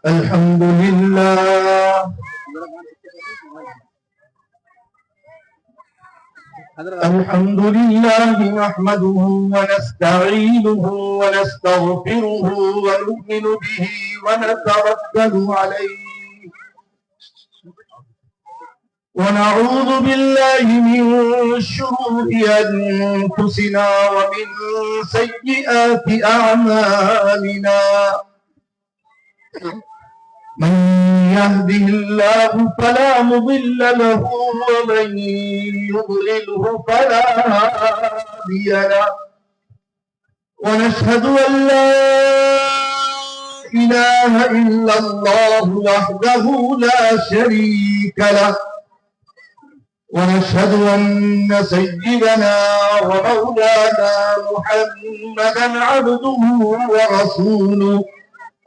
الحمد لله نحمده ونستعينه ونستغفره ونؤمن به ونتوكل عليه ونعوذ بالله من شرور أنفسنا ومن سيئات أعمالنا من يهده الله فلا مضل له ومن يضلله فلا هادي له ونشهد أن لا إله إلا الله وحده لا شريك له ونشهد أن سيدنا ومولانا محمدا عبده ورسوله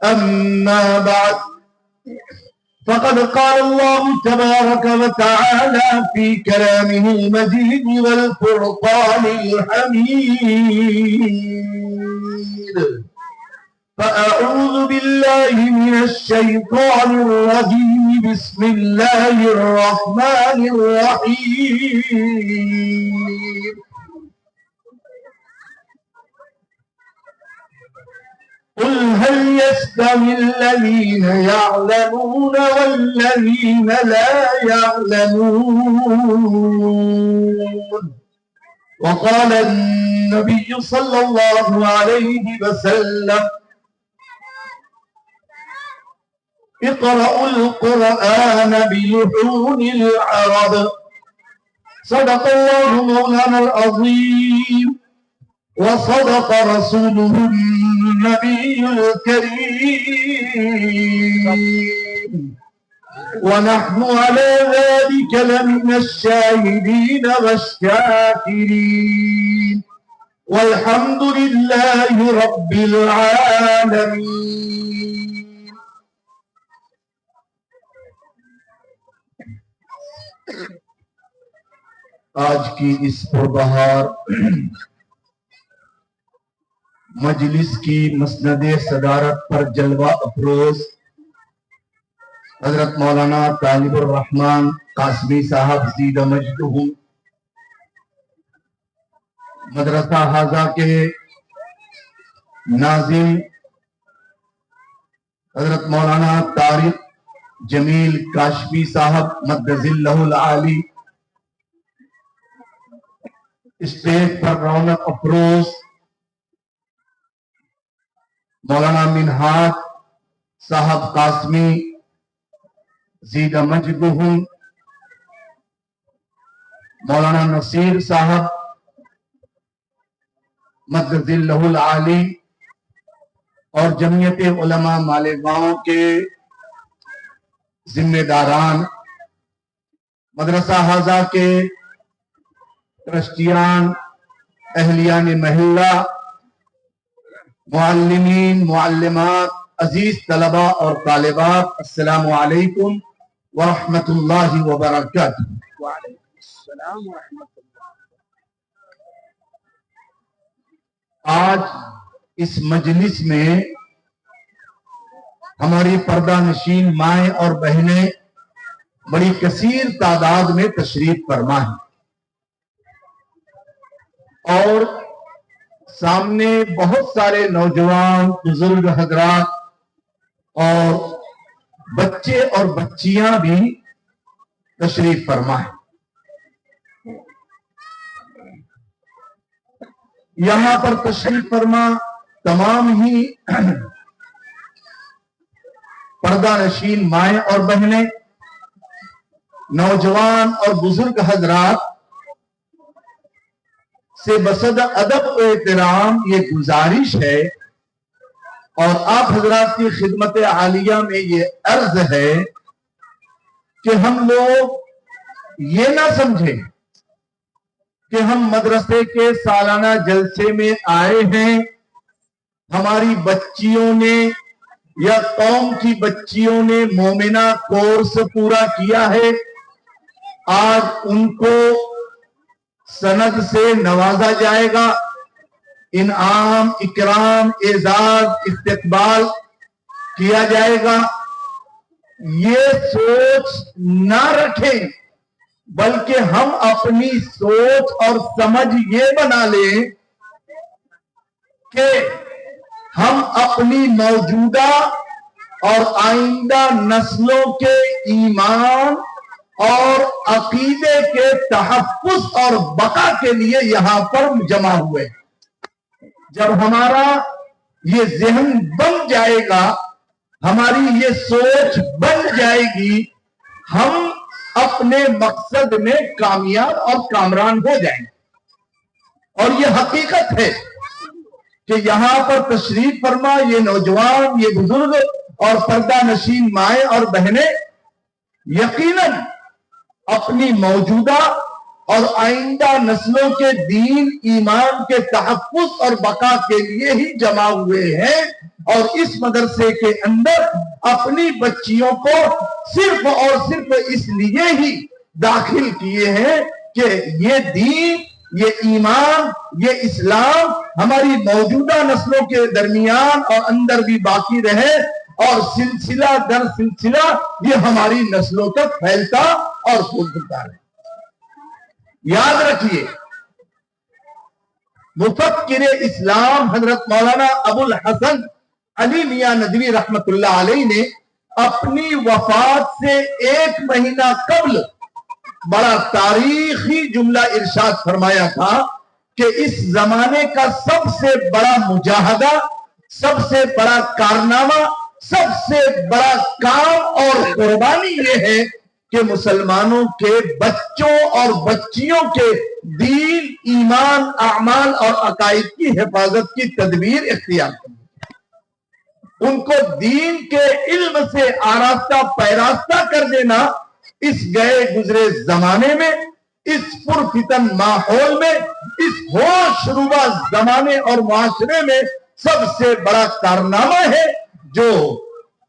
أما بعد فقد قال الله تبارك وتعالى في كلامه المجيد والفرقان الحميد فأعوذ بالله من الشيطان الرجيم بسم الله الرحمن الرحيم قل هل يستوي الذين يعلمون والذين لا يعلمون وقال النبي صلى الله عليه وسلم اقرأوا القرآن بلحون العرب صدق الله مولانا العظيم وصدق رسوله النبي الكريم ونحن على ذلك لمن الشاهدين والشاكرين والحمد لله رب العالمين آج کی اس پربہار مجلس کی مسند صدارت پر جلوہ افروز حضرت مولانا طالب الرحمن قاسمی صاحب زید مجدہم مدرسہ حاضہ کے ناظم حضرت مولانا طارق جمیل کاشفی صاحب مد ظلہ العالی اسٹیج پر رونق افروز مولانا منہاج صاحب قاسمی زید مجدہم مولانا نصیر صاحب مد ظلہ العالی اور جمعیت علماء مالیگاؤں کے ذمہ داران مدرسہ حاضہ کے ٹرسٹیان اہلیان محلہ معلمین معلمات عزیز طلبہ اور طالبات السلام علیکم ورحمۃ اللہ وبرکاتہ وعلیکم السلام ورحمۃ اللہ۔ آج اس مجلس میں ہماری پردہ نشین مائیں اور بہنیں بڑی کثیر تعداد میں تشریف فرما ہیں اور سامنے بہت سارے نوجوان بزرگ حضرات اور بچے اور بچیاں بھی تشریف فرما ہیں۔ یہاں پر تشریف فرما تمام ہی پردہ نشین مائیں اور بہنیں نوجوان اور بزرگ حضرات سے بصد ادب و احترام یہ گزارش ہے اور آپ حضرات کی خدمت عالیہ میں یہ عرض ہے کہ ہم لوگ یہ نہ سمجھیں کہ ہم مدرسے کے سالانہ جلسے میں آئے ہیں، ہماری بچیوں نے یا قوم کی بچیوں نے مومنہ کورس پورا کیا ہے، آج ان کو سند سے نوازا جائے گا، انعام اکرام اعزاز استقبال کیا جائے گا یہ سوچ نہ رکھیں، بلکہ ہم اپنی سوچ اور سمجھ یہ بنا لیں کہ ہم اپنی موجودہ اور آئندہ نسلوں کے ایمان اور عقیدے کے تحفظ اور بقا کے لیے یہاں پر جمع ہوئے۔ جب ہمارا یہ ذہن بن جائے گا، ہماری یہ سوچ بن جائے گی، ہم اپنے مقصد میں کامیاب اور کامران ہو جائیں گے۔ اور یہ حقیقت ہے کہ یہاں پر تشریف فرما یہ نوجوان، یہ بزرگ اور پردہ نشین مائیں اور بہنیں یقیناً اپنی موجودہ اور آئندہ نسلوں کے دین ایمان کے تحفظ اور بقا کے لیے ہی جمع ہوئے ہیں، اور اس مدرسے کے اندر اپنی بچیوں کو صرف اور صرف اس لیے ہی داخل کیے ہیں کہ یہ دین، یہ ایمان، یہ اسلام ہماری موجودہ نسلوں کے درمیان اور اندر بھی باقی رہے، اور سلسلہ در سلسلہ یہ ہماری نسلوں تک پھیلتا اور پھولتا ہے۔ یاد رکھیے، مفکر اسلام حضرت مولانا ابو الحسن علی میاں ندوی رحمت اللہ علیہ نے اپنی وفات سے 1 مہینہ قبل بڑا تاریخی جملہ ارشاد فرمایا تھا کہ اس زمانے کا سب سے بڑا مجاہدہ، سب سے بڑا کارنامہ، سب سے بڑا کام اور قربانی یہ ہے کہ مسلمانوں کے بچوں اور بچیوں کے دین، ایمان، اعمال اور عقائد کی حفاظت کی تدبیر اختیار کریں، ان کو دین کے علم سے آراستہ پیراستہ کر دینا اس گئے گزرے زمانے میں، اس پرفتن ماحول میں، اس ہوش روبہ زمانے اور معاشرے میں سب سے بڑا کارنامہ ہے جو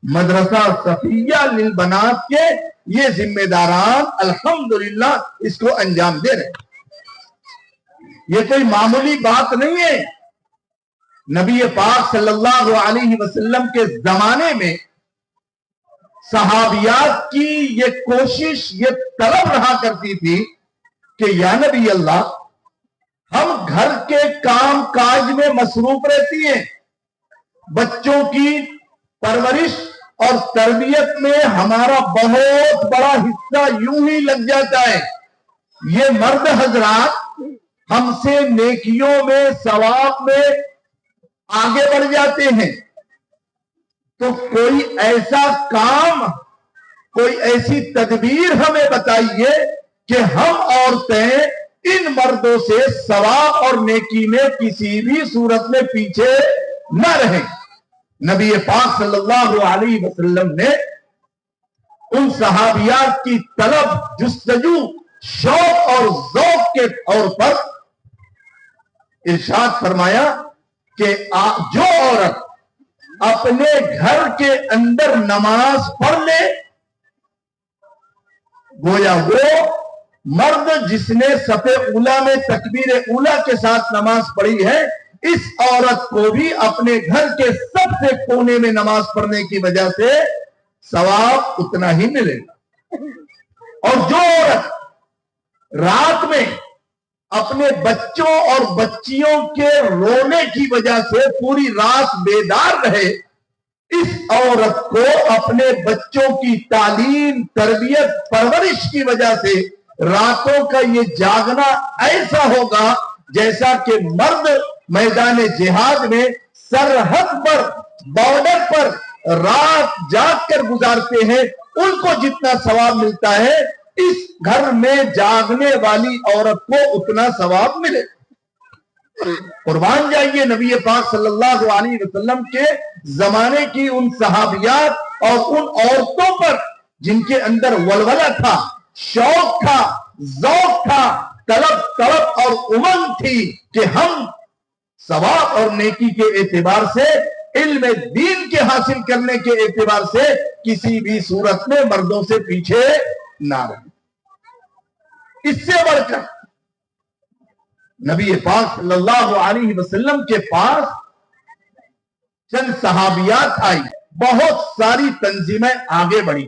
مدرسہ صفیہ للبنات کے یہ ذمہ داران الحمدللہ اس کو انجام دے رہے ہیں۔ یہ کوئی معمولی بات نہیں ہے۔ نبی پاک صلی اللہ علیہ وسلم کے زمانے میں صحابیات کی یہ کوشش، یہ طلب رہا کرتی تھی کہ یا نبی اللہ، ہم گھر کے کام کاج میں مصروف رہتی ہیں، بچوں کی پرورش اور تربیت میں ہمارا بہت بڑا حصہ یوں ہی لگ جاتا ہے، یہ مرد حضرات ہم سے نیکیوں میں، ثواب میں آگے بڑھ جاتے ہیں، تو کوئی ایسا کام، کوئی ایسی تدبیر ہمیں بتائیے کہ ہم عورتیں ان مردوں سے ثواب اور نیکی میں کسی بھی صورت میں پیچھے نہ رہیں۔ نبی پاک صلی اللہ علیہ وسلم نے ان صحابیات کی طلب، جستجو، شوق اور ذوق کے طور پر ارشاد فرمایا کہ جو عورت اپنے گھر کے اندر نماز پڑھ لے، گویا وہ مرد جس نے صف اولا میں تکبیر اولا کے ساتھ نماز پڑھی ہے، اس عورت کو بھی اپنے گھر کے سب سے کونے میں نماز پڑھنے کی وجہ سے ثواب اتنا ہی ملے گا۔ اور جو عورت رات میں اپنے بچوں اور بچیوں کے رونے کی وجہ سے پوری رات بیدار رہے، اس عورت کو اپنے بچوں کی تعلیم، تربیت، پرورش کی وجہ سے راتوں کا یہ جاگنا ایسا ہوگا جیسا کہ مرد میدان جہاد میں سرحد پر، بارڈر پر رات جاگ کر گزارتے ہیں، ان کو جتنا ثواب ملتا ہے اس گھر میں جاگنے والی عورت کو اتنا ثواب ملے۔ قربان جائیے نبی پاک صلی اللہ علیہ وسلم کے زمانے کی ان صحابیات اور ان عورتوں پر جن کے اندر ولولہ تھا، شوق تھا، ذوق تھا، طلب اور امنگ تھی کہ ہم ثواب اور نیکی کے اعتبار سے، علم دین کے حاصل کرنے کے اعتبار سے کسی بھی صورت میں مردوں سے پیچھے نہ رہیں۔ اس سے بڑھ کر نبی پاک صلی اللہ علیہ وسلم کے پاس چند صحابیات آئی، بہت ساری تنظیمیں آگے بڑھی،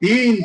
3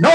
9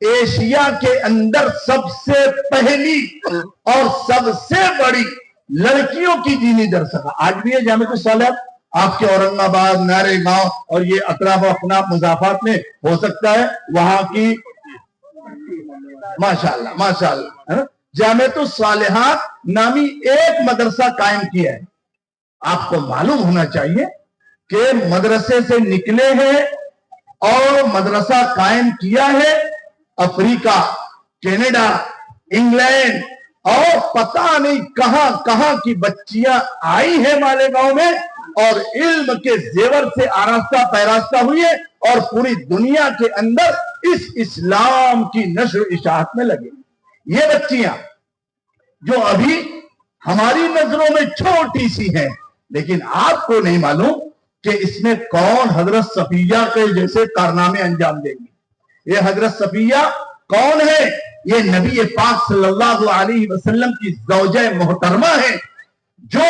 ایشیا کے اندر سب سے پہلی اور سب سے بڑی لڑکیوں کی دینی درسگاہ آج بھی ہے جامعۃ الصالحات. آپ کے اورنگ آباد، نارے گاؤں اور یہ اطراف و اکناف مضافات میں ہو سکتا ہے وہاں کی ماشاءاللہ ماشاءاللہ جامعۃ الصالحات نامی ایک مدرسہ قائم کیا ہے. آپ کو معلوم ہونا چاہیے کہ مدرسے سے نکلے ہیں اور مدرسہ قائم کیا ہے افریقہ، کینیڈا، انگلینڈ اور پتہ نہیں کہاں کہاں کی بچیاں آئی ہیں مالیگاؤں میں اور علم کے زیور سے آراستہ پیراستہ ہوئی ہے اور پوری دنیا کے اندر اس اسلام کی نشر و اشاعت میں لگے. یہ بچیاں جو ابھی ہماری نظروں میں چھوٹی سی ہیں لیکن آپ کو نہیں معلوم کہ اس میں کون حضرت صفیہ کے جیسے کارنامے انجام دیں گی. یہ حضرت صفیہ کون ہے؟ یہ نبی پاک صلی اللہ علیہ وسلم کی زوجہ محترمہ ہے جو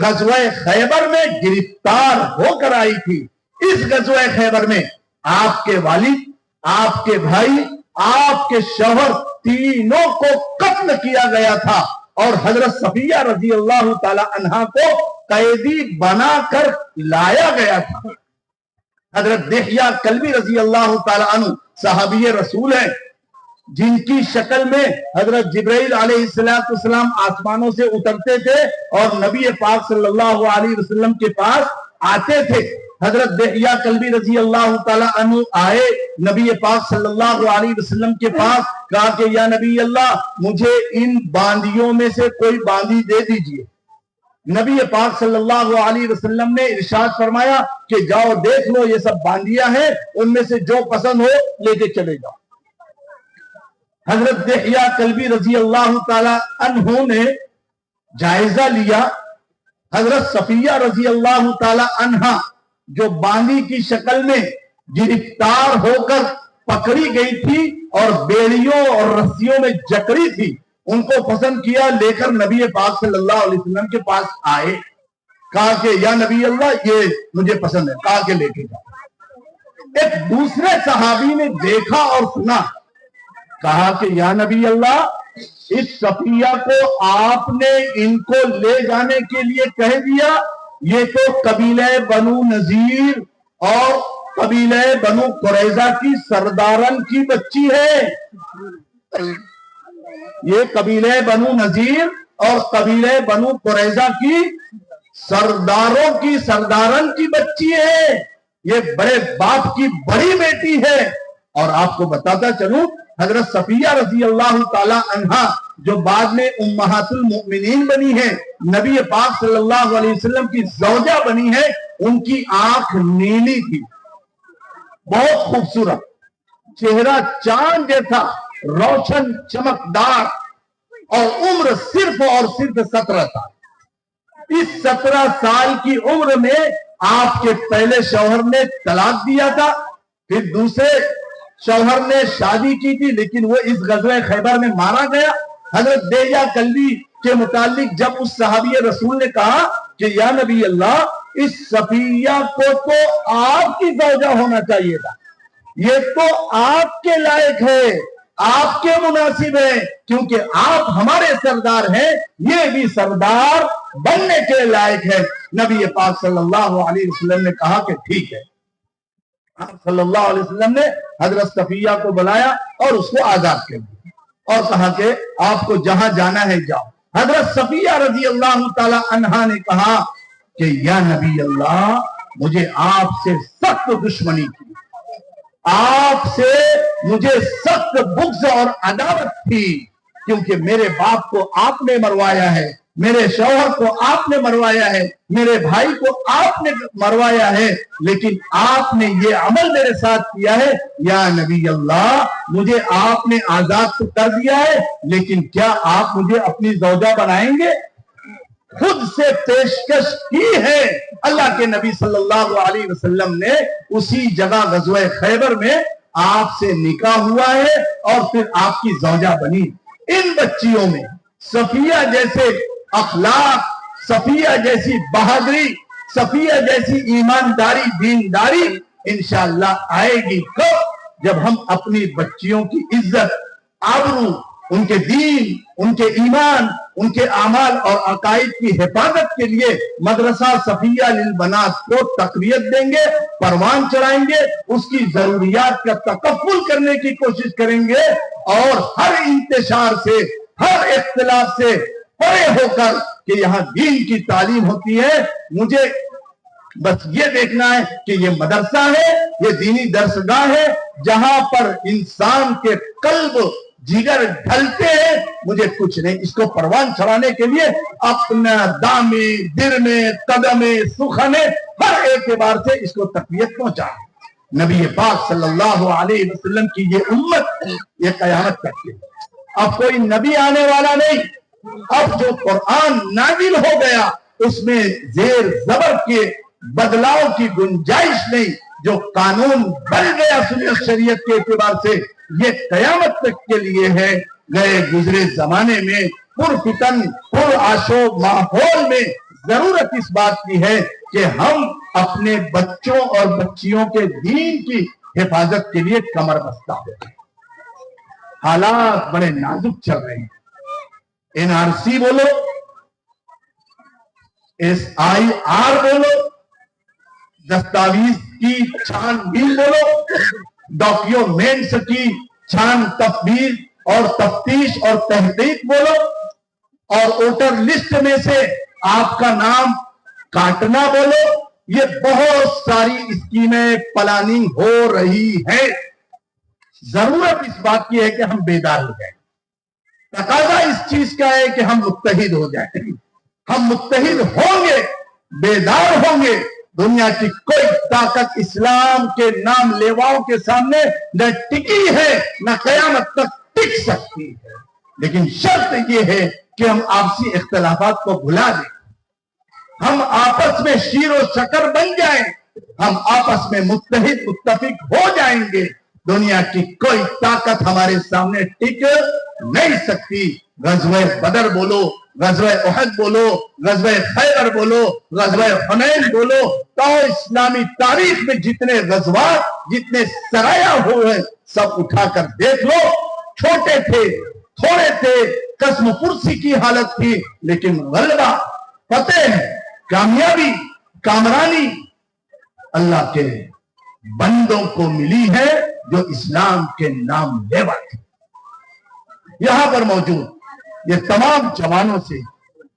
غزوہ خیبر میں گرفتار ہو کر آئی تھی. اس غزوہ خیبر میں آپ کے والد، آپ کے بھائی، آپ کے شوہر تینوں کو قتل کیا گیا تھا اور حضرت صفیہ رضی اللہ تعالی عنہا کو قیدی بنا کر لایا گیا تھا. حضرت دحیہ کلبی رضی اللہ تعالی عنہ صحابی رسول ہیں جن کی شکل میں حضرت جبرائیل علیہ السلام آسمانوں سے اترتے تھے اور نبی پاک صلی اللہ علیہ وسلم کے پاس آتے تھے. حضرت دحیہ کلبی رضی اللہ تعالی عنہ آئے نبی پاک صلی اللہ علیہ وسلم کے پاس، کہا کہ یا نبی اللہ مجھے ان باندیوں میں سے کوئی باندی دے دیجئے. نبی پاک صلی اللہ علیہ وسلم نے ارشاد فرمایا کہ جاؤ دیکھ لو یہ سب باندیاں ہیں، ان میں سے جو پسند ہو لے کے چلے جاؤ. حضرت دحیہ کلبی رضی اللہ تعالی عنہ نے جائزہ لیا. حضرت صفیہ رضی اللہ تعالی عنہ جو باندی کی شکل میں گرفتار ہو کر پکڑی گئی تھی اور بیڑیوں اور رسیوں میں جکڑی تھی، ان کو پسند کیا، لے کر نبی پاک صلی اللہ علیہ وسلم کے پاس آئے. کہا کہ یا نبی اللہ یہ مجھے پسند ہے. کہا کہ لے کے جاؤ. ایک دوسرے صحابی نے دیکھا اور سنا، کہا کہ یا نبی اللہ اس صفیہ کو آپ نے ان کو لے جانے کے لیے کہہ دیا، یہ تو قبیلہ بنو نذیر اور قبیلہ بنو قریظہ کی سردارن کی بچی ہے. یہ قبیلہ بنو نذیر اور قبیلہ بنو قریظہ کی سردارن کی بچی ہے. یہ بڑے باپ کی بڑی بیٹی ہے. اور آپ کو بتاتا چلوں حضرت صفیہ رضی اللہ تعالی عنہا جو بعد میں امہات المؤمنین بنی ہے، نبی پاک صلی اللہ علیہ وسلم کی زوجہ بنی ہے، ان کی آنکھ نیلی تھی، بہت خوبصورت، چہرہ چاند جیسا روشن چمکدار، اور عمر صرف اور صرف 17 سال. اس 17 سال کی عمر میں آپ کے پہلے شوہر نے طلاق دیا تھا، پھر دوسرے شوہر نے شادی کی تھی لیکن وہ اس غزوہ خیبر میں مارا گیا. حضرت دحیہ کلبی کے متعلق جب اس صحابی رسول نے کہا کہ یا نبی اللہ اس صفیہ کو تو آپ کی زوجہ ہونا چاہیے تھا، یہ تو آپ کے لائق ہے، آپ کے مناسب ہے، کیونکہ آپ ہمارے سردار ہیں، یہ بھی سردار بننے کے لائق ہے. نبی پاک صلی اللہ علیہ وسلم نے کہا کہ ٹھیک ہے. آپ صلی اللہ علیہ وسلم نے حضرت صفیہ کو بلایا اور اس کو آزاد کر دیا اور کہا کہ آپ کو جہاں جانا ہے جاؤ. حضرت صفیہ رضی اللہ تعالی عنہا نے کہا کہ یا نبی اللہ مجھے آپ سے سخت دشمنی کی، آپ سے مجھے سخت بغض اور عداوت تھی، کیونکہ میرے باپ کو آپ نے مروایا ہے، میرے شوہر کو آپ نے مروایا ہے، میرے بھائی کو آپ نے مروایا ہے، لیکن آپ نے یہ عمل میرے ساتھ کیا ہے. یا نبی اللہ مجھے آپ نے آزاد تو کر دیا ہے لیکن کیا آپ مجھے اپنی زوجہ بنائیں گے؟ خود سے پیشکش کی ہے. اللہ کے نبی صلی اللہ علیہ وسلم نے اسی جگہ غزوہ خیبر میں آپ سے نکاح ہوا ہے اور پھر آپ کی زوجہ بنی. ان بچیوں میں صفیہ جیسے اخلاق، صفیہ جیسی بہادری، صفیہ جیسی ایمانداری، دینداری انشاءاللہ آئے گی. کب؟ جب ہم اپنی بچیوں کی عزت، آبرو، ان کے دین، ان کے ایمان، ان کے اعمال اور عقائد کی حفاظت کے لیے مدرسہ صفیہ للبنات کو تقویت دیں گے، پروان چڑھائیں گے، اس کی ضروریات کا تکفل کرنے کی کوشش کریں گے، اور ہر انتشار سے، ہر اختلاف سے پرے ہو کر کہ یہاں دین کی تعلیم ہوتی ہے، مجھے بس یہ دیکھنا ہے کہ یہ مدرسہ ہے، یہ دینی درسگاہ ہے جہاں پر انسان کے قلب جگر ڈھلتے ہیں، مجھے کچھ نہیں، اس کو پروان چڑھانے کے لیے اپنا دامے، درمے، قدمے، سخنے، ہر اعتبار سے اس کو تقویت پہنچا۔ نبی پاک صلی اللہ علیہ وسلم کی یہ امت یہ قیامت تک کے، اب کوئی نبی آنے والا نہیں، اب جو قرآن نازل ہو گیا اس میں زیر زبر کے بدلاؤ کی گنجائش نہیں، جو قانون بن گیا سنت شریعت کے اعتبار سے یہ قیامت تک کے لیے ہے۔ گئے گزرے زمانے میں پرفتن پر آشوب ماحول میں ضرورت اس بات کی ہے کہ ہم اپنے بچوں اور بچیوں کے دین کی حفاظت کے لیے کمر بستہ ہو۔ حالات بڑے نازک چل رہے ہیں، NRC بولو، SIR بولو، دستاویز کی چھان بین بولو، ڈاکیومنٹس کی چھان تفویض اور تفتیش اور تحقیق بولو، اور ووٹر لسٹ میں سے آپ کا نام کاٹنا بولو، یہ بہت ساری اسکیمیں پلاننگ ہو رہی ہے۔ ضرورت اس بات کی ہے کہ ہم بیدار ہو جائیں، تقاضا اس چیز کا ہے کہ ہم متحد ہو جائیں۔ ہم متحد ہوں گے، بیدار ہوں گے، دنیا کی کوئی طاقت اسلام کے نام لیواؤں کے سامنے نہ ٹکی ہے نہ قیامت تک ٹک سکتی ہے۔ لیکن شرط یہ ہے کہ ہم آپسی اختلافات کو بھلا دیں، ہم آپس میں شیر و شکر بن جائیں، ہم آپس میں متحد متفق ہو جائیں گے، دنیا کی کوئی طاقت ہمارے سامنے ٹک نہیں سکتی۔ غزوہ بدر بولو، غزوہ احد بولو، غزوہ خیبر بولو، غزوہ حنین بولو، تو اسلامی تاریخ میں جتنے غزوات، جتنے سرایہ ہوئے ہیں، سب اٹھا کر دیکھ لو، چھوٹے تھے، تھوڑے تھے، قسم پرسی کی حالت تھی، لیکن غلبہ، فتح، کامیابی، کامرانی اللہ کے بندوں کو ملی ہے جو اسلام کے نام لیوا تھے۔ یہاں پر موجود یہ تمام جوانوں سے،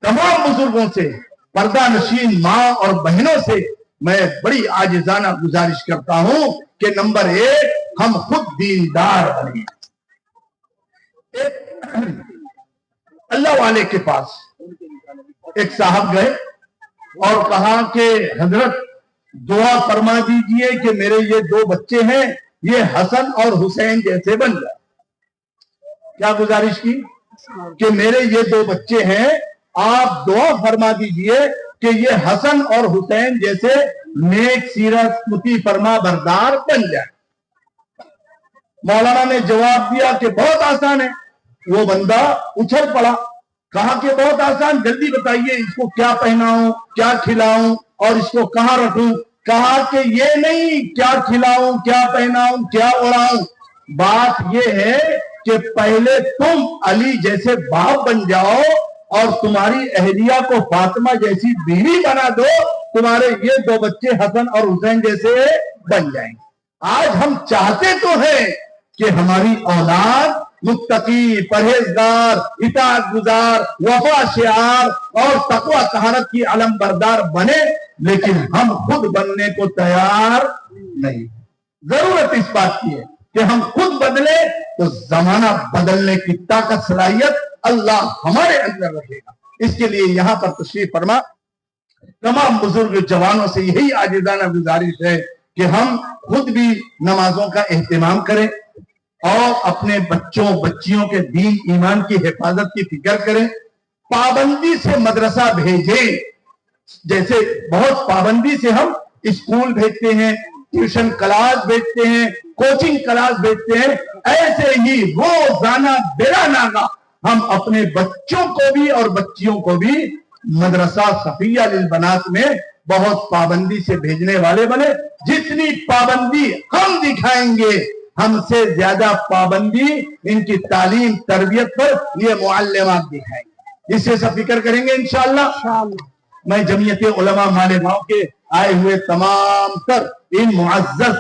تمام بزرگوں سے، پردہ نشین ماں اور بہنوں سے میں بڑی عاجزانہ گزارش کرتا ہوں کہ نمبر 1 ہم خود دیندار بنیں۔ اللہ والے کے پاس ایک صاحب گئے اور کہا کہ حضرت دعا فرما دیجئے کہ میرے یہ 2 بچے ہیں، یہ حسن اور حسین جیسے بن جائے۔ کیا گزارش کی کہ میرے یہ 2 بچے ہیں، آپ دعا فرما دیجئے کہ یہ حسن اور حسین جیسے نیک سیرت، مطیع فرما بردار بن جائے۔ مولانا نے جواب دیا کہ بہت آسان ہے۔ وہ بندہ اچھل پڑا، کہا کہ بہت آسان، جلدی بتائیے اس کو کیا پہناؤں، کیا کھلاؤں اور اس کو کہاں رکھوں۔ کہا کہ یہ نہیں کیا کھلاؤں، کیا پہناؤں، کیا اڑاؤں، بات یہ ہے کہ پہلے تم علی جیسے باپ بن جاؤ اور تمہاری اہلیہ کو فاطمہ جیسی بیوی بنا دو، تمہارے یہ 2 بچے حسن اور حسین جیسے بن جائیں۔ آج ہم چاہتے تو ہیں کہ ہماری اولاد متقی، پرہیزگار، اطاعت گزار، وفا شعار اور تقوی طہارت کی علم بردار بنے، لیکن ہم خود بننے کو تیار نہیں۔ ضرورت اس بات کی ہے کہ ہم خود بدلے تو زمانہ بدلنے کی طاقت، صلاحیت اللہ ہمارے اندر رکھے گا۔ اس کے لیے یہاں پر تشریف فرما تمام بزرگ جوانوں سے یہی عاجزانہ گزارش ہے کہ ہم خود بھی نمازوں کا اہتمام کریں اور اپنے بچوں بچیوں کے دین ایمان کی حفاظت کی فکر کریں، پابندی سے مدرسہ بھیجیں۔ جیسے بہت پابندی سے ہم اسکول بھیجتے ہیں، ٹیوشن کلاس بھیجتے ہیں، کوچنگ کلاس بھیجتے ہیں، ایسے ہی روزانہ بلا ناغہ ہم اپنے بچوں کو بھی اور بچیوں کو بھی مدرسہ صفیہ للبنات میں بہت پابندی سے بھیجنے والے بنے۔ جتنی پابندی ہم دکھائیں گے ہم سے زیادہ پابندی ان کی تعلیم تربیت پر یہ معلمات دکھائیں گے. اس سے سب فکر کریں گے انشاءاللہ. میں جمعیت علماء مالیگاؤں کے آئے ہوئے تمام تر ان معزز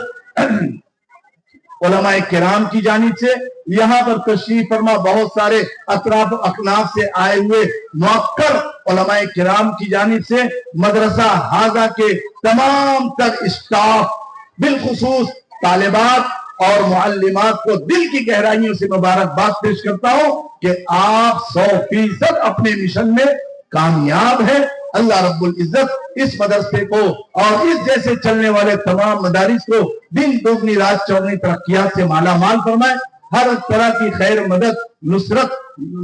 علماء کرام کی جانب سے یہاں پر تشریف فرما بہت سارے اطراف و اکناف سے آئے ہوئے موقر علماء کرام کی جانب سے مدرسہ حاضہ کے تمام تر اسٹاف بالخصوص طالبات اور معلمات کو دل کی گہرائیوں سے مبارکباد پیش کرتا ہوں کہ آپ 100% اپنے مشن میں کامیاب ہیں. اللہ رب العزت اس مدرسے کو اور اس جیسے چلنے والے تمام مدارس کو دن دوگنی رات چوگنی ترقیات سے مالا مال فرمائے. ہر طرح کی خیر مدد نصرت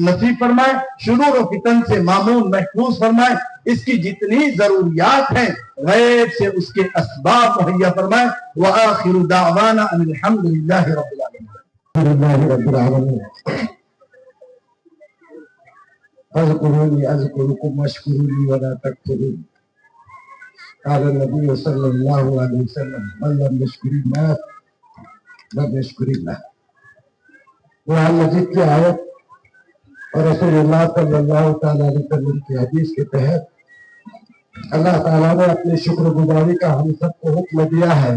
نصیب فرمائے. شرور و فتن سے معمون محفوظ فرمائے. اس کی جتنی ضروریات ہیں غیب سے اس کے اسباب مہیا فرمائے. وآخر دعوانا ان الحمدللہ رب العالمین. اذکرونی اذکرکم واشکرونی ولا تکفرون. قال النبی صلی اللہ علیہ وسلم من لم یشکر الناس لم یشکر اللہ. قرآن مجید کی آیت اور رسول اللہ صلی اللہ تعالیٰ علیہ وسلم کی حدیث کے تحت اللہ تعالیٰ نے اپنی شکر گزاری کا ہم سب کو حکم دیا ہے.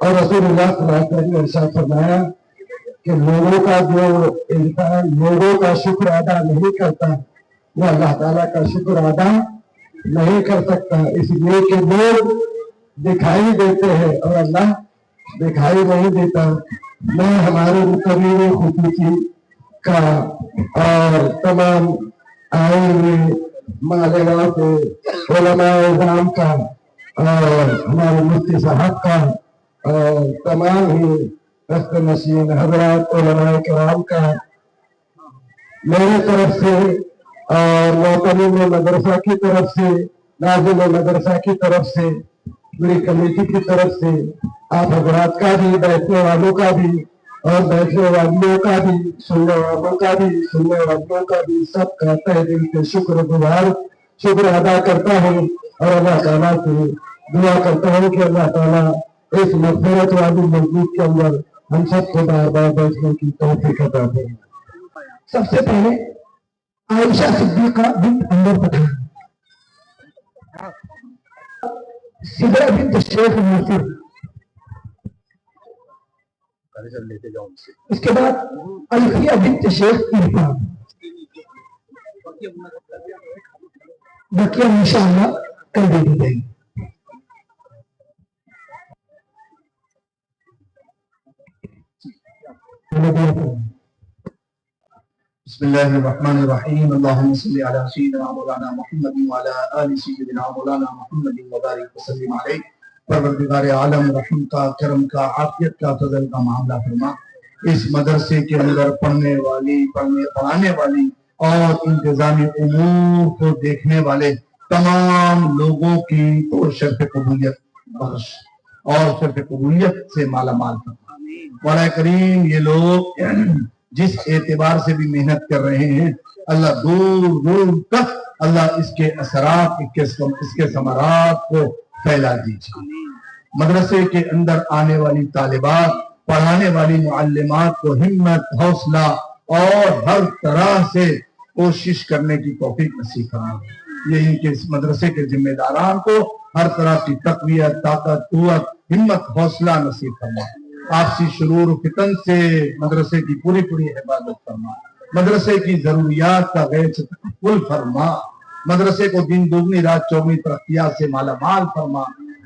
اور رسول اللہ صلی اللہ علیہ وسلم نے ارشاد فرمایا کہ لوگوں کا جو انسان لوگوں کا شکر ادا نہیں کرتا وہ اللہ تعالیٰ کا شکر ادا نہیں کر سکتا. اس لیے کہ لوگ دکھائی دیتے ہیں اور اللہ دکھائی نہیں دیتا. میں ہمارے مقرر خصوصی کا اور تمام آئے ہوئے مالیگاؤں کے علماء اعظام کا اور ہمارے مفتی صاحب کا اور تمام ہی رست نشین حضرات علماء کرام کا میری طرف سے اور معتمد مدرسہ کی طرف سے ناظم مدرسہ کی طرف سے پوری کمیٹی کی طرف سے آپ حضرات کا بھی بیٹھنے والوں کا بھی اور بیٹھنے والیوں کا بھی سننے والوں کا بھی سننے والوں کا بھی سب کا تہ دل سے شکر گزار شکر ادا کرتا ہوں. اور اللہ تعالیٰ سے دعا کرتا ہوں کہ اللہ تعالیٰ اس مغفرت والی مسجد کے اندر ہم سب کو بار بار بیٹھنے کی توفیق عطا فرمائے. سب سے پہلے عائشہ صدیقہ بنت عمر پٹھان سدرہ بنت شیخ ناصر اس کے بعد الفیہ بنت شیخ عرفان بقیہ انشاءاللہ کل دے دی جائے گی. بسم اللہ الرحمن الرحیم. اللہم صلی علی سیدنا مولانا محمد وعلی آل سیدنا مولانا محمد وبارک وسلم علیہ. پروردگار عالم رحم کا کرم کا عافیت کا فضل کا معاملہ فرما. اس مدرسے کے اندر پڑھانے والی اور انتظامی امور کو دیکھنے والے تمام لوگوں کی تو شرف قبولیت بخش اور شرف قبولیت سے مالا مال فرما. مولا کریم یہ لوگ جس اعتبار سے بھی محنت کر رہے ہیں اللہ دور دور تک اللہ اس کے اثرات اس کے ثمرات کو پھیلا دیجیے. مدرسے کے اندر آنے والی طالبات پڑھانے والی معلمات کو ہمت حوصلہ اور ہر طرح سے کوشش کرنے کی توفیق نصیب فرما. یہ ان کے اس مدرسے کے ذمہ داران کو ہر طرح کی تقویت طاقت قوت ہمت حوصلہ نصیب فرما. آپسی شرور و فتن سے مدرسے کی پوری حفاظت فرما. مدرسے کی ضروریات کا غیر سے تکفل فرما. مدرسے کو دن دوگنی رات چوگنی ترقیات سے مالا مال فرما.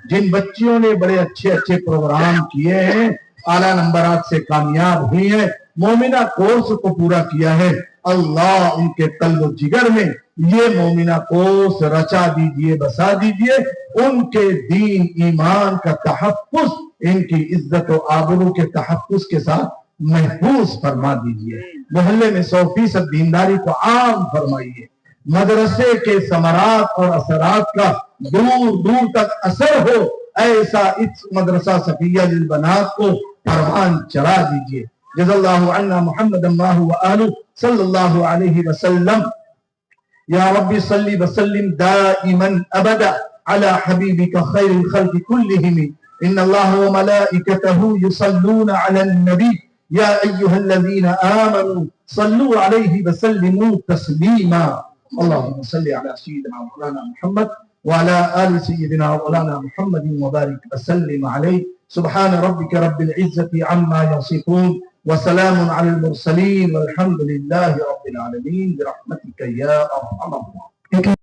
جن بچیوں نے بڑے اچھے پروگرام کیے ہیں اعلیٰ نمبرات سے کامیاب ہوئی ہیں مومنہ کورس کو پورا کیا ہے اللہ ان کے قلب و جگر میں یہ مومنہ کورس رچا دیجئے بسا دیجئے. ان کے دین ایمان کا تحفظ ان کی عزت و آبرو کے تحفظ کے ساتھ محفوظ فرما دیجئے. محلے میں 100% دینداری کو عام فرمائیے. مدرسے کے ثمرات اور اثرات کا دور دور تک اثر ہو ایسا اس مدرسہ صفیہ للبنات کو پروان چڑھا دیجئے. جزا اللہ عنا محمد اللہ وآلہ صلی اللہ علیہ وسلم. یا رب صلی وسلم دائما ابدا على حبیبک خیر الخلق کلہم ان اللہ وملائکته یصلون علی النبی یا ایها الذین آمنوا صلوا علیہ وسلموا تسلیما اللهم صل على سيدنا مولانا محمد وعلى آل سيدنا مولانا محمد وبارك وسلم عليه سبحان ربك رب العزة عما يصفون وسلام على المرسلين والحمد لله رب العالمين برحمتك يا أرحم الراحمين.